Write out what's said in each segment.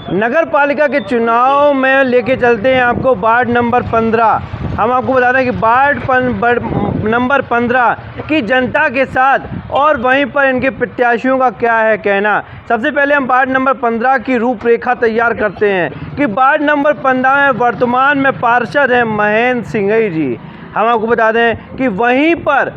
नगर पालिका के चुनाव में लेके चलते हैं आपको वार्ड नंबर 15। हम आपको बता दें कि नंबर 15 की जनता के साथ और वहीं पर इनके प्रत्याशियों का क्या है कहना। सबसे पहले हम वार्ड नंबर 15 की रूपरेखा तैयार करते हैं कि वार्ड नंबर 15 में वर्तमान में पार्षद हैं महेंद्र सिंघई जी। हम आपको बता दें कि वहीं पर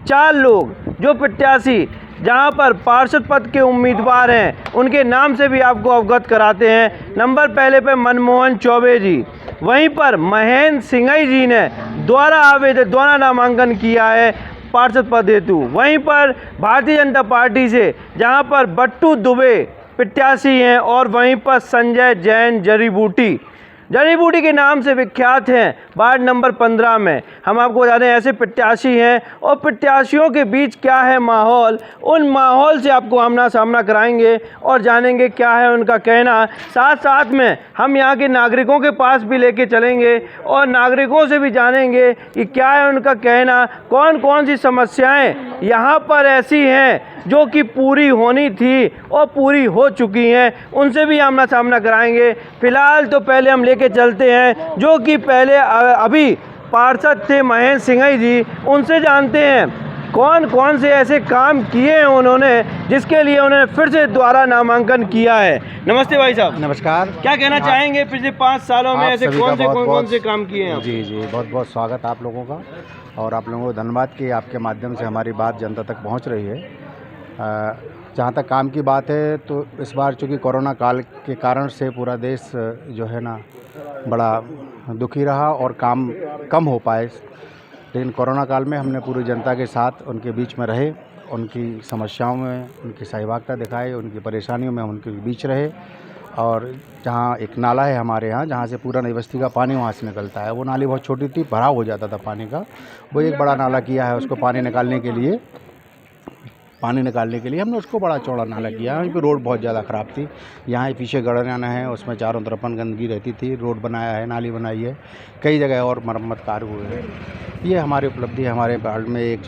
4 लोग जो प्रत्याशी जहां पर पार्षद पद के उम्मीदवार हैं उनके नाम से भी आपको अवगत कराते हैं। नंबर पहले पे मनमोहन चौबे जी, वहीं पर महेंद्र सिंघई जी ने द्वारा नामांकन किया है पार्षद पद हेतु। वहीं पर भारतीय जनता पार्टी से जहां पर बट्टू दुबे प्रत्याशी हैं और वहीं पर संजय जैन जड़ी बूटी के नाम से विख्यात हैं वार्ड नंबर 15 में। हम आपको बता दें ऐसे प्रत्याशी हैं और प्रत्याशियों के बीच क्या है माहौल, उन माहौल से आपको आमना सामना कराएंगे और जानेंगे क्या है उनका कहना। साथ साथ में हम यहाँ के नागरिकों के पास भी लेके चलेंगे और नागरिकों से भी जानेंगे कि क्या है उनका कहना, कौन कौन सी समस्याएँ यहाँ पर ऐसी हैं जो कि पूरी होनी थी और पूरी हो चुकी हैं, उनसे भी आमना सामना कराएंगे। फिलहाल तो पहले हम लेके चलते हैं जो कि पहले अभी पार्षद थे महेंद्र सिंघई जी, उनसे जानते हैं कौन कौन से ऐसे काम किए हैं उन्होंने जिसके लिए उन्होंने फिर से दोबारा नामांकन किया है। नमस्ते भाई साहब। नमस्कार। क्या कहना चाहेंगे पिछले 5 सालों में ऐसे कौन से काम किए हैं? जी बहुत बहुत स्वागत आप लोगों का और आप लोगों को धन्यवाद कि आपके माध्यम से हमारी बात जनता तक पहुंच रही है। जहाँ तक काम की बात है तो इस बार चूँकि कोरोना काल के कारण से पूरा देश जो है ना बड़ा दुखी रहा और काम कम हो पाए, लेकिन कोरोना काल में हमने पूरी जनता के साथ उनके बीच में रहे, उनकी समस्याओं में उनकी सहभागिता दिखाई, उनकी परेशानियों में हम उनके बीच रहे। और जहाँ एक नाला है हमारे यहाँ जहाँ से पूरा नई बस्ती का पानी वहाँ से निकलता है, वो नाली बहुत छोटी थी, भराव हो जाता था पानी का, वो एक बड़ा नाला किया है। उसको पानी निकालने के लिए हमने उसको बड़ा चौड़ा नाला किया। यहाँ पे रोड बहुत ज़्यादा ख़राब थी, यहाँ पीछे गड़राना है उसमें चारों तरफ गंदगी रहती थी, रोड बनाया है, नाली बनाई है, कई जगह और मरम्मत कार्य हुए हैं। ये हमारी उपलब्धि है। हमारे वार्ड में एक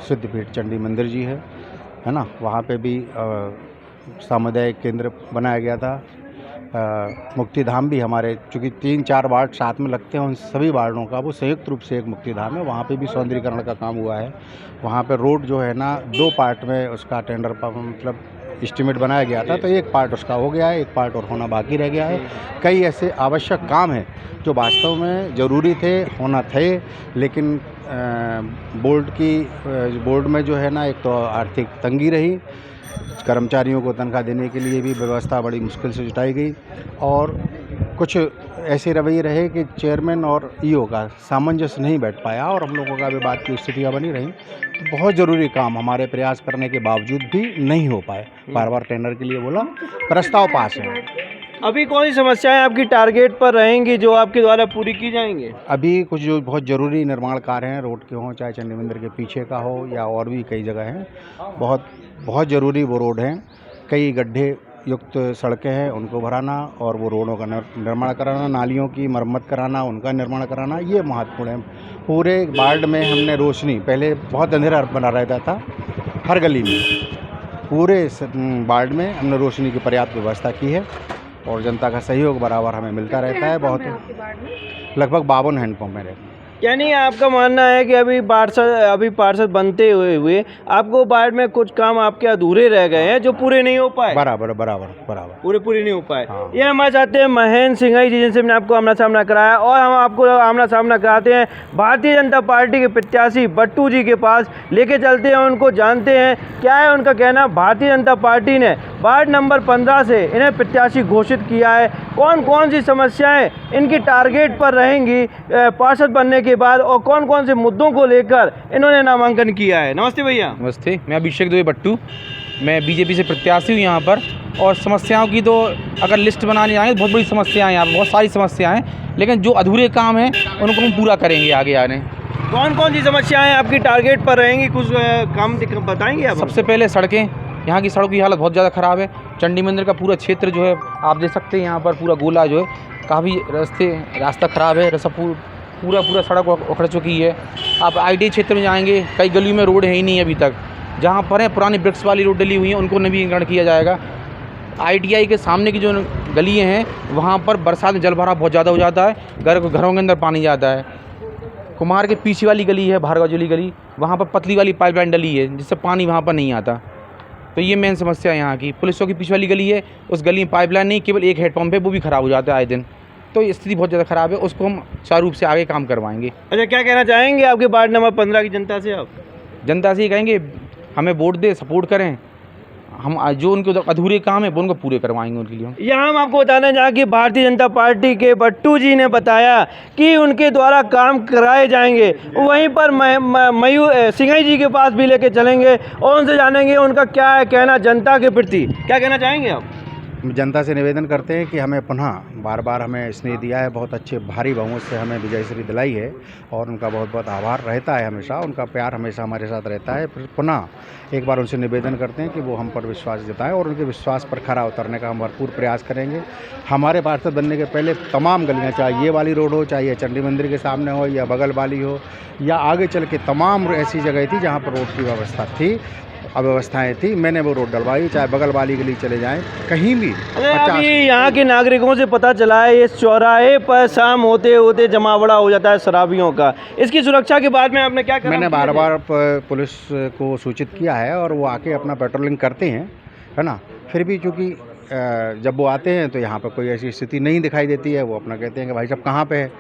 सिद्धपीठ चंडी मंदिर जी है ना, वहाँ पे भी सामुदायिक केंद्र बनाया गया था। मुक्ति धाम भी हमारे चूँकि 3-4 वार्ड साथ में लगते हैं, उन सभी वार्डों का वो संयुक्त रूप से एक मुक्ति धाम है, वहाँ पे भी सौंदर्यीकरण का काम हुआ है। वहाँ पे रोड जो है ना 2 पार्ट में उसका टेंडर मतलब एस्टीमेट बनाया गया था, तो एक पार्ट उसका हो गया है, एक पार्ट और होना बाकी रह गया है। कई ऐसे आवश्यक काम हैं जो वास्तव में ज़रूरी थे, होना थे, लेकिन बोर्ड में जो है ना एक तो आर्थिक तंगी रही, कर्मचारियों को तनख्वाह देने के लिए भी व्यवस्था बड़ी मुश्किल से जुटाई गई और कुछ ऐसे रवैये रहे कि चेयरमैन और ईओ का सामंजस्य नहीं बैठ पाया और हम लोगों का भी बात की स्थितियाँ बनी रहीं। तो बहुत ज़रूरी काम हमारे प्रयास करने के बावजूद भी नहीं हो पाए। बार बार टेंडर के लिए बोला, प्रस्ताव पास है। अभी कौन सी समस्याएं आपकी टारगेट पर रहेंगी जो आपके द्वारा पूरी की जाएंगी? अभी कुछ जो बहुत ज़रूरी निर्माण कार्य हैं, रोड के हों चाहे चंडी मंदिर के पीछे का हो या और भी कई जगह हैं, बहुत ज़रूरी वो रोड हैं। कई गड्ढे युक्त सड़कें हैं, उनको भराना और वो रोडों का निर्माण कराना, नालियों की मरम्मत कराना, उनका निर्माण कराना, ये महत्वपूर्ण है। पूरे वार्ड में हमने रोशनी, पहले बहुत अंधेरा बना रहता था हर गली में, पूरे वार्ड में हमने रोशनी की पर्याप्त व्यवस्था की है और जनता का सहयोग बराबर हमें मिलता रहता है। बहुत लगभग 52 हैंडपम्प मेरे। यानी आपका मानना है कि अभी पार्षद बनते हुए आपको वार्ड में कुछ काम आपके अधूरे रह गए हैं जो पूरे नहीं हो पाए? बराबर पूरे नहीं हो पाए। हाँ। ये हमारे चाहते हैं महेंद्र सिंघई जी जिनसे मैंने आपको आमना सामना कराया और हम आपको आमना सामना कराते हैं भारतीय जनता पार्टी के प्रत्याशी बट्टू जी के पास लेके चलते हैं, उनको जानते हैं क्या है उनका कहना। भारतीय जनता पार्टी ने वार्ड नंबर 15 से इन्हें प्रत्याशी घोषित किया है, कौन कौन सी समस्याएँ इनकी टारगेट पर रहेंगी पार्षद बनने के बाद और कौन कौन से मुद्दों को लेकर इन्होंने नामांकन किया है। नमस्ते भैया। नमस्ते, मैं अभिषेक दुबे बट्टू, मैं बीजेपी से प्रत्याशी हूँ यहाँ पर। और समस्याओं की तो अगर लिस्ट बनाने जाएंगे तो बहुत बड़ी समस्याएं हैं यहाँ, बहुत सारी समस्याएं हैं, लेकिन जो अधूरे काम हैं उनको हम पूरा करेंगे आगे आने। कौन कौन सी समस्याएं आपकी टारगेट पर रहेंगी, कुछ काम बताएंगे आप? सबसे पहले सड़कें, यहाँ की सड़कों की हालत बहुत ज़्यादा ख़राब है। चंडी मंदिर का पूरा क्षेत्र जो है आप देख सकते हैं, यहाँ पर पूरा गोला जो है काफ़ी रास्ता ख़राब है, पूरा सड़क उखड़ चुकी है। आप आईटी क्षेत्र में जाएंगे, कई गलियों में रोड है ही नहीं अभी तक, जहाँ पर है पुरानी ब्रिक्स वाली रोड डली हुई है उनको नवीनीकरण किया जाएगा। ITI के सामने की जो गलियाँ हैं वहाँ पर बरसात में जल भराव बहुत ज़्यादा हो जाता है, घरों के अंदर पानी जाता है। कुमार के पीछे वाली गली है भार्गवजली गली, वहाँ पर पतली वाली पाइपलाइन डली है जिससे पानी वहाँ पर नहीं आता। तो ये मेन समस्या है यहाँ की। पुलिस चौकी पीछे वाली गली है, उस गली में पाइपलाइन नहीं, केवल एक हेडपम्प है, वो भी ख़राब हो जाता है आए दिन। तो ये स्थिति बहुत ज़्यादा ख़राब है, उसको हम सुचारू रूप से आगे काम करवाएंगे। अच्छा, क्या कहना चाहेंगे आपके वार्ड नंबर 15 की जनता से आप? जनता से ये कहेंगे हमें वोट दे, सपोर्ट करें, हम जो उनके अधूरे काम है वो उनको पूरे करवाएंगे उनके लिए। यहाँ हम आपको बताना जहाँ कि भारतीय जनता पार्टी के बट्टू जी ने बताया कि उनके द्वारा काम कराए जाएंगे। वहीं पर मयूर सिंघई जी के पास भी लेके चलेंगे और उनसे जानेंगे उनका क्या है कहना जनता के प्रति। क्या कहना चाहेंगे आप? जनता से निवेदन करते हैं कि हमें पुनः बार बार हमें स्नेह दिया है, बहुत अच्छे भारी बहुमत से हमें विजयश्री दिलाई है और उनका बहुत बहुत आभार रहता है, हमेशा उनका प्यार हमेशा हमारे साथ रहता है। फिर पुनः एक बार उनसे निवेदन करते हैं कि वो हम पर विश्वास जताएं और उनके विश्वास पर खरा उतरने का हम भरपूर प्रयास करेंगे। हमारे पार्षद बनने के पहले तमाम गलियाँ, चाहे ये वाली रोड हो, चाहे ये चंडी मंदिर के सामने हो या बगल वाली हो या आगे चल के तमाम ऐसी जगह थी जहाँ पर रोड की व्यवस्था थी, अव्यवस्थाएं थी, मैंने वो रोड डलवाई। चाहे बगल वाली गली चले जाएं, कहीं भी। अभी यहाँ के नागरिकों से पता चला है इस चौराहे पर शाम होते होते जमावड़ा हो जाता है शराबियों का। इसकी सुरक्षा के बाद में आपने क्या करा? मैंने बार बार पुलिस को सूचित किया है और वो आके अपना पेट्रोलिंग करते हैं, है ना। फिर भी चूँकि जब वो आते हैं तो यहाँ पर कोई ऐसी स्थिति नहीं दिखाई देती है। वो अपना कहते हैं कि भाई साहब कहाँ पे है,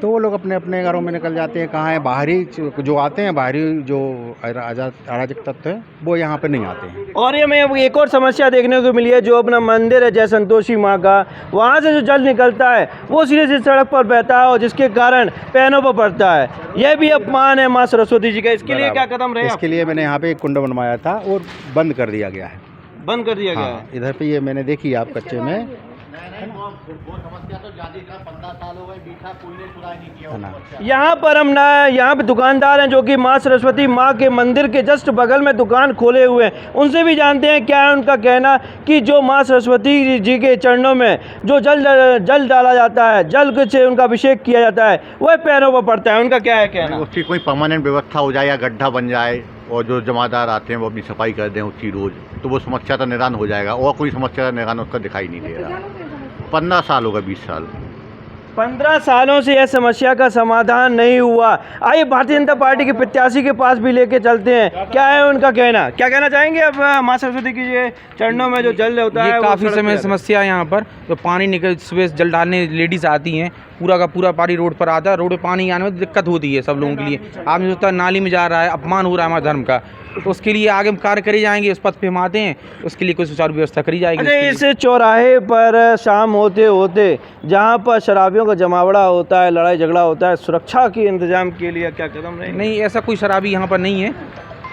तो वो लोग अपने अपने घरों में निकल जाते हैं। कहाँ है, बाहरी जो आते हैं, बाहरी जो अराजक तत्व हैं वो यहाँ पे नहीं आते हैं। और ये मैं एक और समस्या देखने को मिली है, जो अपना मंदिर है जय संतोषी माँ का, वहाँ से जो जल निकलता है वो सीधे सीधे सड़क पर बहता है और जिसके कारण पैनों पर पड़ता है। यह भी अपमान है माँ सरस्वती जी का। इसके लिए क्या कदम रहे? इसके लिए मैंने यहाँ पे एक कुंड बनवाया था और बंद कर दिया गया है। बंद कर दिया गया हाँ, है। इधर पे ये मैंने देखी आप कच्चे में, यहाँ पर हम ना, यहाँ पे दुकानदार हैं जो कि माँ सरस्वती माँ के मंदिर के जस्ट बगल में दुकान खोले हुए हैं। उनसे भी जानते हैं क्या है उनका कहना कि जो माँ सरस्वती जी के चरणों में जो जल डाला जाता है, जल से उनका अभिषेक किया जाता है, वह पैरों पर पड़ता है। उनका क्या है कहना? उसकी कोई परमानेंट व्यवस्था हो जाए या गड्ढा बन जाए और जो जमादार आते हैं वो अपनी सफाई कर दें उसकी रोज़, तो वो समस्या का निदान हो जाएगा। और कोई समस्या का निदान उसका दिखाई नहीं दे रहा। 15 साल होगा, 20 साल 15 सालों से यह समस्या का समाधान नहीं हुआ। आइए भारतीय जनता पार्टी के प्रत्याशी के पास भी लेके चलते हैं, क्या है उनका कहना। क्या कहना चाहेंगे अब माँ सरस्वती की ये चरणों में जो जल होता है? ये काफ़ी समय समस्या है यहाँ पर। तो पानी निकल, सुबह जल डालने लेडीज़ आती हैं, पूरा का पूरा पानी रोड पर आता है। रोड पर पानी आने में दिक्कत होती है सब लोगों के लिए। आपने सोचता है नाली में जा रहा है, अपमान हो रहा है हमारे धर्म का, तो उसके लिए आगे हम कार्य करे जाएंगे। उस पथ पे हम आते हैं, उसके लिए कोई सुचारू व्यवस्था करी जाएगी। अच्छा, इस चौराहे पर शाम होते होते जहाँ पर शराबियों का जमावड़ा होता है, लड़ाई झगड़ा होता है, सुरक्षा के इंतजाम के लिए क्या कदम रहे? नहीं, ऐसा कोई शराबी यहाँ पर नहीं है।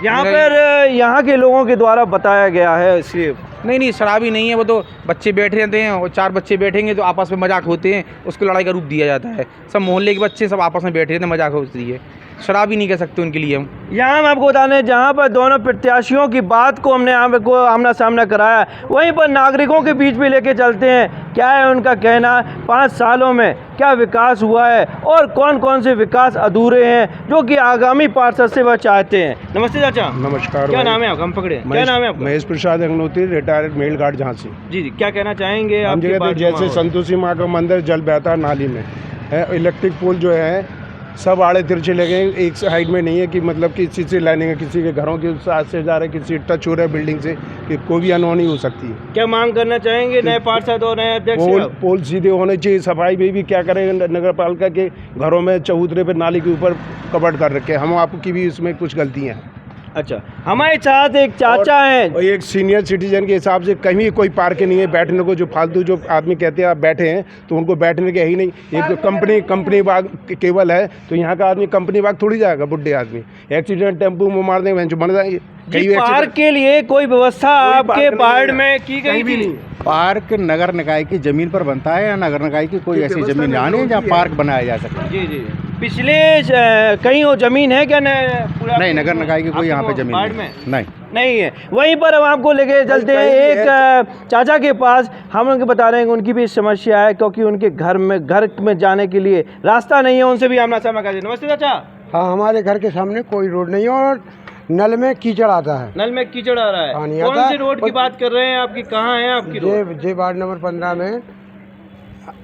यहाँ पर यहाँ के लोगों के द्वारा बताया गया है, इसलिए नहीं, शराबी नहीं है। वो तो बच्चे बैठे रहते हैं और 4 बच्चे बैठेंगे तो आपस में मजाक होते हैं, उसको लड़ाई का रूप दिया जाता है। सब मोहल्ले के बच्चे सब आपस में बैठे रहते हैं, मजाक होती है। शराबी नहीं कह सकते उनके लिए हम। यहाँ हम आपको बता दें, जहाँ पर दोनों प्रत्याशियों की बात को हमने आपको आमना सामना कराया, वहीं पर नागरिकों के बीच में लेके चलते हैं। क्या है उनका कहना, 5 सालों में क्या विकास हुआ है और कौन कौन से विकास अधूरे हैं जो कि आगामी पार्षद से वह चाहते हैं। नमस्ते चाचा। नमस्कार। क्या नाम है आपका? हम पकड़े, क्या नाम है आपका? Mahesh Prasad Agnotri, retired mail guard Jhansi. जी, क्या कहना चाहेंगे? हम जगह जैसे संतोषी माँ का मंदिर जल बहता नाली में है, इलेक्ट्रिक पोल जो है सब आड़े तिरछे लगे, एक साइड में नहीं है कि मतलब किसी से लाइनिंग है, किसी के घरों के साथ से जा रहे, किसी टच हो रहा है बिल्डिंग से, कि कोई भी अनहोनी हो सकती है। क्या मांग करना चाहेंगे नए पार्षद और नए अध्यक्ष? पोल सीधे होने चाहिए। सफाई भी क्या करें, नगर पालिका के घरों में चबूतरे पे नाली के ऊपर कवर्ड कर रखे हैं। हम आपकी भी इसमें कुछ गलतियाँ हैं। अच्छा, हमारे साथ एक चाचा हैं, और एक सीनियर सिटीजन के हिसाब से कहीं कोई पार्क नहीं है बैठने को। जो फालतू जो आदमी कहते हैं आप बैठे हैं, तो उनको बैठने के है ही नहीं। एक कंपनी बाग केवल है, तो यहाँ का आदमी कंपनी बाग थोड़ी जाएगा। बुढ़े आदमी एक्सीडेंट टेम्पो में मार देंगे, मर जाएंगे। पार्क के लिए कोई व्यवस्था आपके वार्ड में की गई भी नहीं? पार्क नगर निकाय की जमीन पर बनता है या नगर निकाय की कोई ऐसी जमीन यहाँ नहीं जहाँ पार्क बनाया जा सके? जी, पिछले कहीं वो जमीन है क्या? नहीं, नगर निकाय की कोई यहाँ पे जमीन नहीं है। वहीं पर हम आपको लेके चलते हैं एक चाचा के पास। हम उनके बता रहे हैं कि उनकी भी समस्या है, क्योंकि उनके घर में जाने के लिए रास्ता नहीं है। उनसे भी आमना सामना कर। नमस्ते चाचा। हाँ, हमारे घर के सामने कोई रोड नहीं है और नल में कीचड़ आता है। नल में कीचड़ आ रहा है। पानी कौन आता सी है। रोड की बात कर रहे हैं आपकी, कहाँ है आपकी रोड? जे वार्ड नंबर 15 में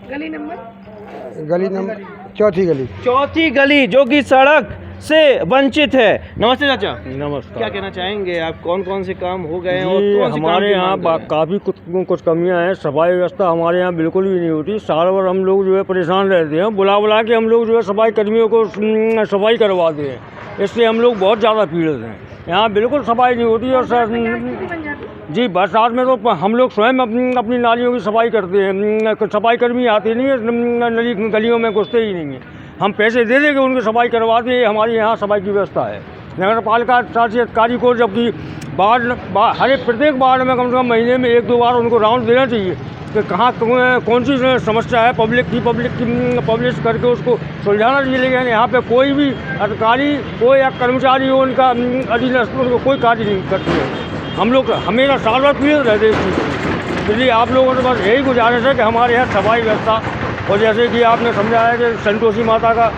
गली नंबर चौथी गली। चौथी गली जो कि सड़क से वंचित है। नमस्ते चाचा। नमस्कार। क्या कहना चाहेंगे आप, कौन कौन से काम हो गए हैं और जी, कौन से काम हमारे की यहाँ मांग कर रहे हैं? काफ़ी कुछ कमियां हैं। सफाई व्यवस्था हमारे यहाँ बिल्कुल भी नहीं होती। साल भर हम लोग जो है परेशान रहते हैं। बुला बुला के हम लोग जो है सफाई कर्मियों को सफाई करवाते हैं। इससे हम लोग बहुत ज़्यादा पीड़ित हैं। यहाँ बिल्कुल सफाई नहीं होती। और जी, बरसात में तो हम लोग स्वयं अपनी नालियों की सफाई करते हैं। सफाई कर्मी आते नहीं है, नली गलियों में घुसते ही नहीं हैं। हम पैसे दे देंगे उनकी सफाई करवाते हैं। हमारे यहाँ सफाई की व्यवस्था है। नगर पालिका शासी अधिकारी को जबकि हर एक प्रत्येक वार्ड में कम से कम महीने में 1-2 बार उनको राउंड देना चाहिए कि कहाँ कौन सी समस्या है, पब्लिश करके उसको सुलझाना चाहिए। लेकिन यहाँ पे कोई भी अधिकारी, कोई या कर्मचारी हो उनका अधीनस्थ, उनको कोई कार्य नहीं करते हैं। हम लोग हमेशा साल भर पीड़ित रहते हैं इस चीज़ से। इसलिए आप लोगों से बस यही गुजारिश है कि हमारे यहाँ सफाई व्यवस्था, और जैसे कि आपने समझाया कि संतोषी माता का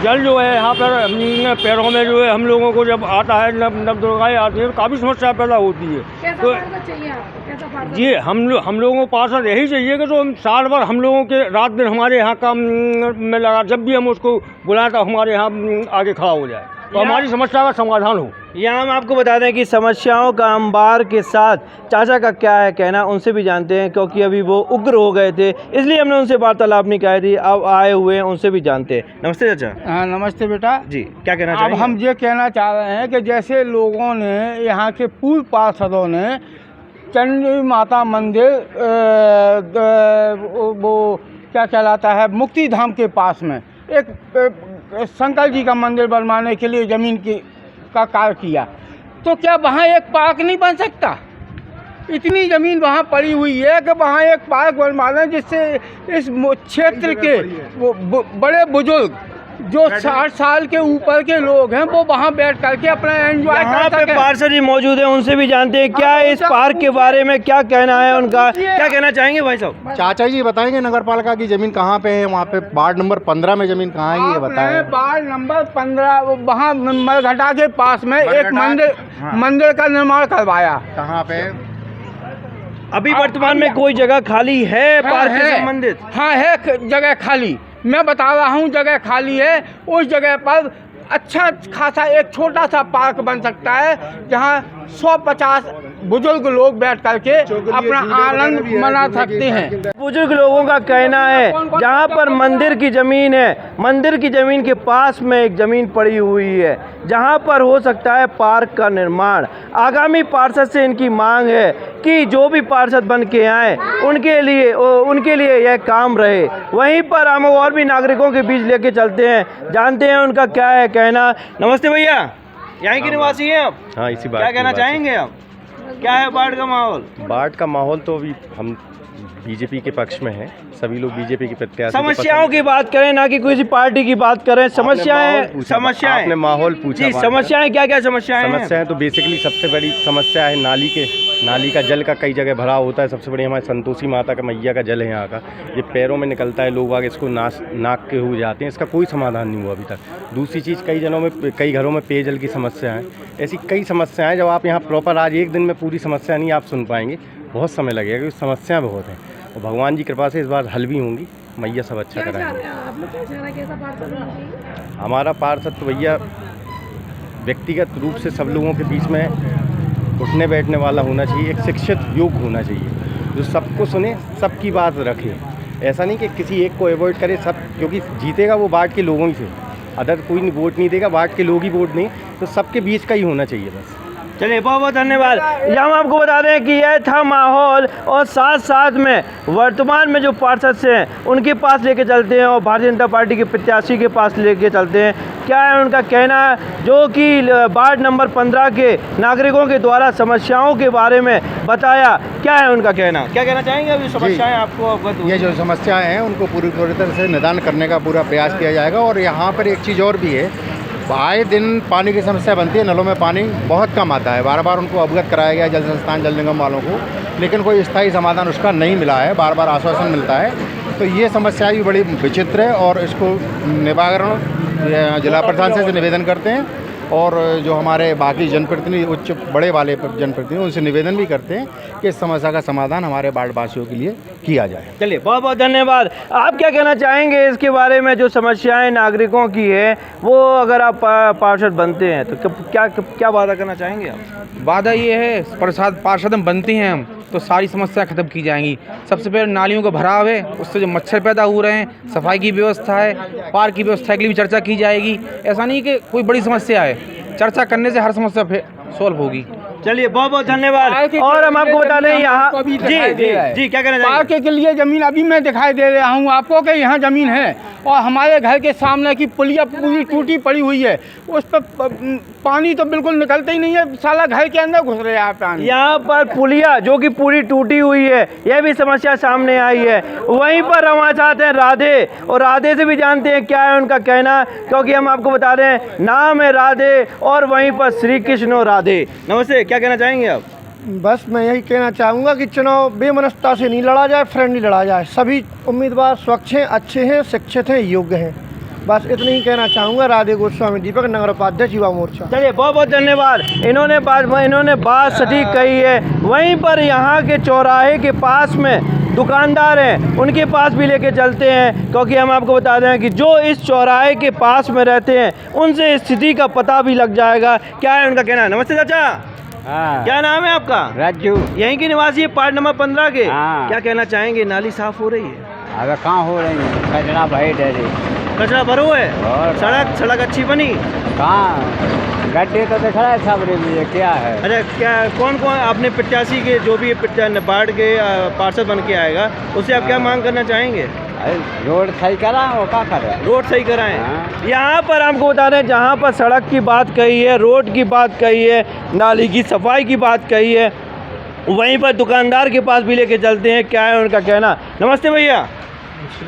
जल जो है यहाँ पर पैरों में जो है हम लोगों को जब आता है, नव दुर्गाएँ आती हैं तो काफ़ी समस्या पैदा होती है। तो जी, हम लोगों को पार्षद यही चाहिए कि जो साल भर हम लोगों के रात दिन हमारे यहाँ काम में लगा, जब भी हम उसको बुलाएं तो हमारे यहाँ आगे खड़ा हो जाए तो हमारी समस्या का समाधान हो। यहाँ हम आपको बता दें कि समस्याओं का अंबार के साथ चाचा का क्या है कहना, उनसे भी जानते हैं, क्योंकि अभी वो उग्र हो गए थे इसलिए हमने उनसे वार्तालाप नहीं की थी। अब आए हुए हैं, उनसे भी जानते हैं। नमस्ते चाचा। हाँ, नमस्ते बेटा जी, क्या कहना अब चाहेंगे? हम ये कहना चाह रहे हैं कि जैसे लोगों ने, यहाँ के पूर्व पार्षदों ने चंडी माता मंदिर वो क्या कहलाता है, मुक्ति धाम के पास में एक शंकर जी का मंदिर बनवाने के लिए ज़मीन का कार्य किया, तो क्या वहाँ एक पार्क नहीं बन सकता? इतनी ज़मीन वहाँ पड़ी हुई है कि वहाँ एक पार्क बनवा लें जिससे इस क्षेत्र के बड़े बुजुर्ग जो 60 साल के ऊपर के लोग हैं वो वहाँ बैठ करके अपना एंजॉय यहाँ कर पे सकें। पार्षद जी मौजूद हैं, उनसे भी जानते हैं क्या इस पार्क के बारे में क्या कहना है उनका। क्या कहना चाहेंगे भाई साहब? चाचा जी बताएंगे नगर पालिका की ज़मीन कहाँ पे है, वहाँ पे वार्ड नंबर 15 में ज़मीन कहाँ है ये बताएं। वार्ड नंबर 15 वहाँ मलघटा के पास में एक मंदिर का निर्माण करवाया। कहाँ पे? अभी वर्तमान में कोई जगह खाली है पार्क से संबंधित? हाँ है जगह खाली, मैं बता रहा हूँ जगह खाली है। उस जगह पर अच्छा खासा एक छोटा सा पार्क बन सकता है जहाँ 150 बुजुर्ग लोग बैठ करके अपना आनंद मना सकते हैं। बुजुर्ग लोगों का कहना है जहाँ पर मंदिर की ज़मीन है, मंदिर की ज़मीन के पास में एक ज़मीन पड़ी हुई है जहाँ पर हो सकता है पार्क का निर्माण। आगामी पार्षद से इनकी मांग है कि जो भी पार्षद बन के आए उनके लिए यह काम रहे। वहीं पर हम और भी नागरिकों के बीच लेके चलते हैं, जानते हैं उनका क्या है कहना। नमस्ते भैया, यहाँ के निवासी हैं आप? हाँ, इसी बात क्या कहना चाहेंगे आप? क्या है बाढ़ का माहौल? बाढ़ का माहौल तो अभी हम बीजेपी के पक्ष में हैं, सभी लोग बीजेपी के प्रत्याशी। समस्याओं की बात करें ना कि किसी पार्टी की बात करें। समस्याएं आपने माहौल पूछा जी, समस्याएं क्या क्या समस्याएं तो बेसिकली सबसे बड़ी समस्या है नाली का जल का कई जगह भराव होता है। सबसे बड़ी हमारे संतोषी माता का मैया का जल है यहाँ का, ये पैरों में निकलता है, लोग आगे इसको नाक के हो जाते हैं। इसका कोई समाधान नहीं हुआ अभी तक। दूसरी चीज़ कई घरों में पेयजल की समस्या है। ऐसी कई समस्याएं जब आप यहाँ प्रॉपर आज एक दिन में पूरी समस्या नहीं आप सुन पाएंगे, बहुत समय लगेगा क्योंकि समस्याएं बहुत हैं। और भगवान जी कृपा से इस बार हल भी होंगी, मैया सब अच्छा कराएंगे। हमारा पार्षद तो भैया व्यक्तिगत रूप से सब लोगों के बीच में उठने बैठने वाला होना चाहिए, एक शिक्षित योग्य होना चाहिए जो सबको सुने, सबकी बात रखे। ऐसा नहीं कि किसी एक को अवॉइड करे सब, क्योंकि जीतेगा वो वार्ड के लोगों ही से, अदर कोई नहीं वोट नहीं देगा, वार्ड के लोग ही वोट नहीं, तो सबके बीच का ही होना चाहिए बस। चलिए, बहुत बहुत धन्यवाद। यहाँ हम आपको बता दें कि यह था माहौल, और साथ साथ में वर्तमान में जो पार्षद हैं उनके पास लेके चलते हैं और भारतीय जनता पार्टी के प्रत्याशी के पास लेके चलते हैं। क्या है उनका कहना, जो कि वार्ड नंबर 15 के नागरिकों के द्वारा समस्याओं के बारे में बताया। क्या है उनका कहना, क्या कहना चाहेंगे? अभी समस्याएं आपको अवगत हुई? ये जो समस्याएं हैं उनको पूरी तरह से निदान करने का पूरा प्रयास किया जाएगा। और यहाँ पर एक चीज़ और भी है, आए दिन पानी की समस्या बनती है, नलों में पानी बहुत कम आता है। बार बार उनको अवगत कराया गया जल संस्थान जल निगम वालों को, लेकिन कोई स्थायी समाधान उसका नहीं मिला है, बार बार आश्वासन मिलता है। तो ये समस्या भी बड़ी विचित्र है और इसको निवारण जिला प्रशासन से निवेदन करते हैं और जो हमारे बाकी जनप्रतिनिधि उच्च बड़े वाले जनप्रतिनिधि उनसे निवेदन भी करते हैं कि इस समस्या का समाधान हमारे बाढ़ वासियों के लिए किया जाए। चलिए, बहुत बहुत धन्यवाद। आप क्या कहना चाहेंगे इसके बारे में, जो समस्याएं नागरिकों की है, वो अगर आप पार्षद बनते हैं तो क्या वादा करना चाहेंगे आप? वादा ये है, पार्षद हम बनते हैं हम तो सारी समस्या ख़त्म की जाएंगी। सबसे पहले नालियों का भराव है, उससे जो मच्छर पैदा हो रहे हैं, सफाई की व्यवस्था है, पार्क की व्यवस्था के लिए भी चर्चा की जाएगी। ऐसा नहीं कि कोई बड़ी समस्या है, चर्चा करने से हर समस्या सॉल्व होगी। चलिए, बहुत बहुत धन्यवाद। और हम आपको बता दें यहाँ जी क्या कहना चाहिए? पार्क के लिए ज़मीन अभी मैं दिखाई दे रहा हूँ आपको कि यहाँ ज़मीन है और हमारे घर के सामने की पुलिया पूरी टूटी पड़ी हुई है, उस पर पानी तो बिल्कुल निकलता ही नहीं है, साला घर के अंदर घुस रहा है पानी। यहाँ पर पुलिया जो कि पूरी टूटी हुई है, यह भी समस्या सामने आई है। वहीं पर हमारे साथ हैं राधे, और राधे से भी जानते हैं क्या है उनका कहना, क्योंकि हम आपको बता दें नाम है राधे और वहीं पर श्री कृष्ण और राधे। नमस्ते, क्या कहना चाहेंगे आप? बस मैं यही कहना चाहूँगा कि चुनाव बेमनस्ता से नहीं लड़ा जाए, फ्रेंडली लड़ा जाए। सभी उम्मीदवार स्वच्छ हैं, अच्छे हैं, शिक्षित हैं, योग्य हैं। बस इतना ही कहना चाहूँगा। राधे गोस्वामी, दीपक, नगर उपाध्यक्ष, युवा मोर्चा। चलिए, बहुत बहुत धन्यवाद। इन्होंने बात सटीक कही है। वहीं पर यहाँ के चौराहे के पास में दुकानदार हैं, उनके पास भी लेके चलते हैं, क्योंकि हम आपको बता दें कि जो इस चौराहे के पास में रहते हैं उनसे स्थिति का पता भी लग जाएगा। क्या है उनका कहना? नमस्ते चाचा। हाँ। क्या नाम है आपका? राजू। यहीं के निवासी है, पार्ट नंबर 15 के। हाँ। क्या कहना चाहेंगे? नाली साफ हो रही है? अगर कहाँ हो रही है, कचरा भाई डरे, कचरा भरो है और सड़क अच्छी बनी? कहाँ गड्ढे तो दिख रहा है सब रे, क्या है? अच्छा, क्या कौन आपने प्रत्याशी के जो भी बाढ़ के पार्षद बन के आएगा, उससे आप क्या मांग करना चाहेंगे? रोड सही करा, वो क्या करे? रोड सही कराएं। हाँ। यहाँ पर आपको बता रहे हैं, जहाँ पर सड़क की बात कही है, रोड की बात कही है, नाली की सफाई की बात कही है, वहीं पर दुकानदार के पास भी लेके चलते हैं। क्या है उनका कहना? नमस्ते भैया,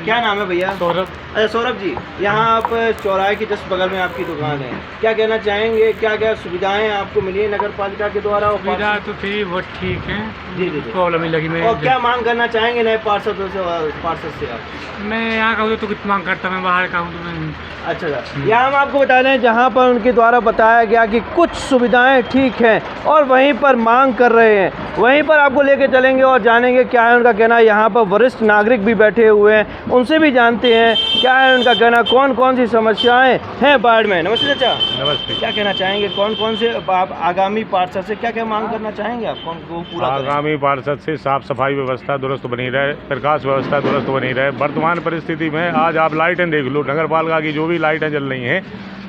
क्या नाम है भैया? सौरभ। अच्छा सौरभ जी, यहाँ आप चौराहे के जस्ट बगल में आपकी दुकान है, क्या कहना चाहेंगे? क्या क्या सुविधाएं आपको मिली है नगर पालिका के द्वारा? सुविधा तो थी, वो ठीक है, जी, प्रॉब्लम ही लगी मैं। और क्या मांग करना चाहेंगे नए पार्षद से आप? मैं यहाँ का हूँ तो कितना मांग करता, मैं बाहर का हूँ तो मैं। अच्छा, यहाँ हम आपको बता रहे हैं, जहाँ पर उनके द्वारा बताया गया कि कुछ सुविधाएं ठीक हैं और वहीं पर मांग कर रहे हैं, वहीं पर आपको लेके चलेंगे और जानेंगे क्या है उनका कहना। यहाँ पर वरिष्ठ नागरिक भी बैठे हुए हैं, उनसे भी जानते हैं क्या है उनका कहना, कौन कौन सी समस्याएं हैं बाढ़ में। नमस्ते चाचा। नमस्ते। क्या कहना चाहेंगे? कौन कौन से आप आगामी पार्षद से क्या क्या मांग करना चाहेंगे आप? कौन को पूरा आगामी पार्षद से साफ सफाई व्यवस्था दुरुस्त बनी रहे, प्रकाश व्यवस्था दुरुस्त बनी रहे। वर्तमान परिस्थिति में आज आप लाइटें देख लो, नगर पालिका की जो भी लाइटें जल रही हैं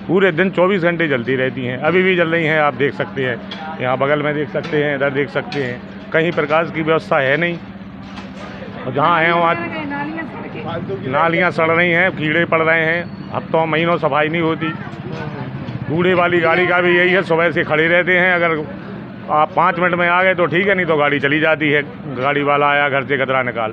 पूरे दिन 24 घंटे जलती रहती हैं, अभी भी जल रही हैं, आप देख सकते हैं। यहाँ बगल में देख सकते हैं, इधर देख सकते हैं, कहीं प्रकाश की व्यवस्था है नहीं। और जहाँ हैं वहाँ नालियाँ सड़ रही हैं, कीड़े पड़ रहे हैं, हफ्तों महीनों सफाई नहीं होती। कूड़े वाली गाड़ी का भी यही है, सुबह से खड़े रहते हैं, अगर आप 5 मिनट में आ गए तो ठीक है, नहीं तो गाड़ी चली जाती है। गाड़ी वाला आया, घर से कचरा निकाल,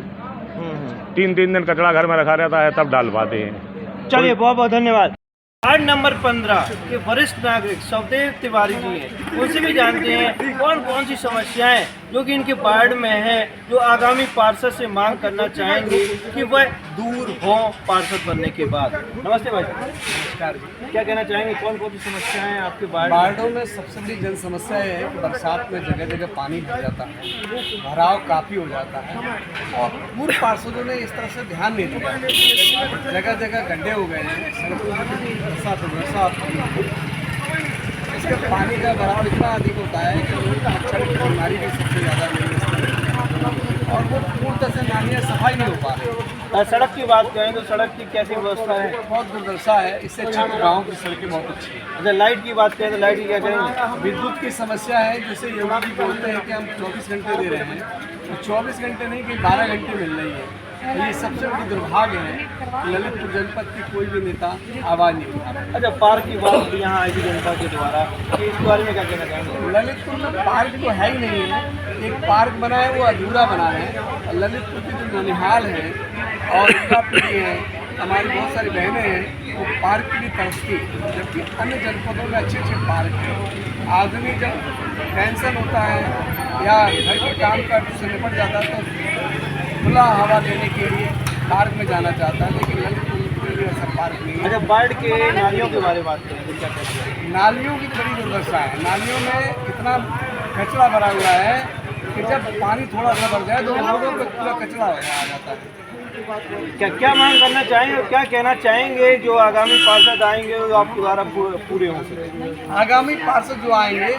3-3 दिन कचरा घर में रखा रहता है, तब डाल पाते हैं। चलिए, बहुत बहुत धन्यवाद। वार्ड नंबर 15 के वरिष्ठ नागरिक सवदेव तिवारी जी हैं, उनसे भी जानते हैं कौन कौन सी समस्याएं जो कि इनके वार्ड में है, जो आगामी पार्षद से मांग करना चाहेंगे कि वह दूर हो पार्षद बनने के बाद। नमस्ते भाई। नमस्कार जी, क्या कहना चाहेंगे? कौन कौन सी समस्याएं हैं आपके वार्डों में? सबसे बड़ी जन समस्या है कि बरसात में जगह जगह पानी भर जाता है, भराव काफ़ी हो जाता है और पूर्व पार्षदों ने इस तरह से ध्यान नहीं दिया। जगह जगह गड्ढे हो गए हैं, सड़कों पर बरसात इसके पानी का भराव इतना अधिक होता है कि उनका मच्छर की बीमारी भी सबसे ज़्यादा नहीं, और वो पूर्ण से नालियाँ सफाई नहीं हो पा रही। सड़क की बात करें तो सड़क की कैसी व्यवस्था है? बहुत दुर्दशा है, इससे अच्छी गाँव की सड़कें बहुत अच्छी हैं। अच्छा, लाइट की बात करें तो लाइट की क्या करेंगे? विद्युत की समस्या है, जैसे योगी जी बोलते हैं कि हम 24 घंटे दे रहे हैं, तो 24 घंटे नहीं कि 12 घंटे मिल रही है। तो ये सबसे बड़ी दुर्भाग्य है कि ललितपुर जनपद की कोई भी नेता आवाज़ नहीं उठा। अच्छा, पार्क की बात भी यहाँ आई थी जनता के द्वारा, कि इस बारे में क्या कहना चाहेंगे? ललितपुर में पार्क तो है ही नहीं है, एक पार्क बना है वो अधूरा बना है। और ललितपुर की जो ननिहाल है और युवा पीढ़ी है, हमारी बहुत सारी बहनें हैं, वो पार्क के लिए तरसती, जबकि अन्य जनपदों में अच्छे अच्छे पार्क हैं। आदमी जब टेंशन होता है या घर के काम काज से निपट जाता है तो खुला हवा लेने के लिए पार्क में जाना चाहता है, लेकिन ललितपुर नहीं है, सब पार्क नहीं है। अच्छा, बाढ़ के नालियों के बारे में बात करें तो क्या कहते हैं? नालियों की बड़ी दुर्दशा है। नालियों में इतना कचरा भरा हुआ है कि जब पानी थोड़ा सा भर जाए तो लोगों को पूरा कचरा आ जाता है। क्या क्या मांग करना चाहेंगे और क्या कहना चाहेंगे जो आगामी पार्षद आएंगे वो आपके द्वारा पूरे हो सके? आगामी पार्षद जो आएंगे,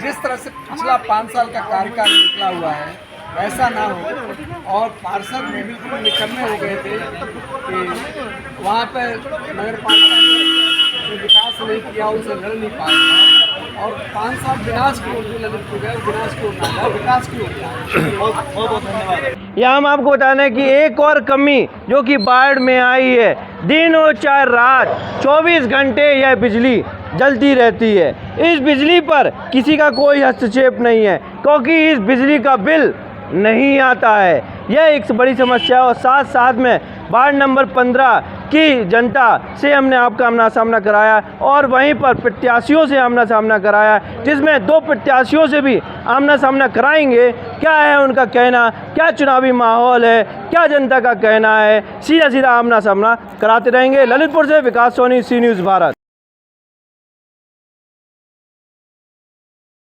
जिस तरह से पिछला 5 साल का कार्यकाल निकला हुआ है ऐसा ना हो। और पार्षद भी बिल्कुल निकम्मे हो गए थे कि वहाँ पर नगर पालिका ने विकास नहीं किया, उनसे लड़ नहीं पाए। और 5 साल विनाश की ओर ललित हो गए, विनाश की ओर ना जाए, विकास की ओर जाए। बहुत बहुत धन्यवाद। यहाँ हम आपको बता दें कि एक और कमी जो कि बाढ़ में आई है, दिन और चाहे रात 24 घंटे यह बिजली जलती रहती है। इस बिजली पर किसी का कोई हस्तक्षेप नहीं है क्योंकि इस बिजली का बिल नहीं आता है। यह एक बड़ी समस्या है। और साथ साथ में वार्ड नंबर 15 की जनता से हमने आपका आमना सामना कराया और वहीं पर प्रत्याशियों से आमना सामना कराया, जिसमें 2 प्रत्याशियों से भी आमना सामना कराएंगे। क्या है उनका कहना, क्या चुनावी माहौल है, क्या जनता का कहना है, सीधा सीधा आमना सामना कराते रहेंगे। ललितपुर से विकास सोनी, सी न्यूज़ भारत।